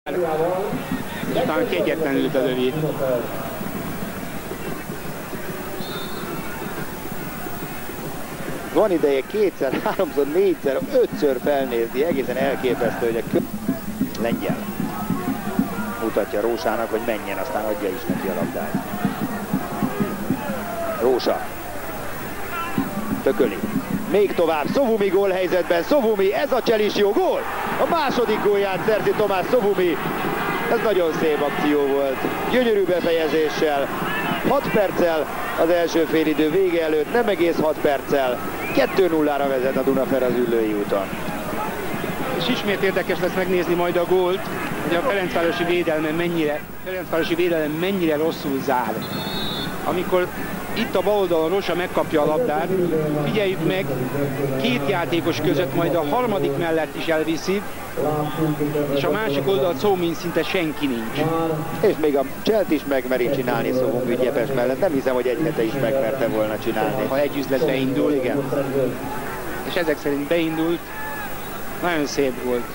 Utána kegyetlenül belövi. Van ideje kétszer, háromszor, négyszer, ötször felnézni, egészen elképesztő, hogy a lengyel mutatja Rósának, hogy menjen, aztán adja is neki a labdát. Rósa tököli. Még tovább, Szovumi gólhelyzetben, Szovumi, ez a csel is jó gól! A második gólját szerzi Tomás Szovumi. Ez nagyon szép akció volt, gyönyörű befejezéssel, 6 perccel az első félidő vége előtt, nem egész 6 perccel, 2-0-ra vezet a Dunafer az Üllői úton. És ismét érdekes lesz megnézni majd a gólt, hogy a Ferencvárosi védelem mennyire rosszul zár. Amikor itt a bal oldalon Rosa megkapja a labdát, figyeljük meg, két játékos között majd a harmadik mellett is elviszi, és a másik oldalt szó mint szinte senki nincs. És még a cselt is megmeri csinálni Szovumi Gyepes mellett, nem hiszem, hogy egy hete is megmerte volna csinálni. Ha egy üzlet beindul, igen. És ezek szerint beindult, nagyon szép volt.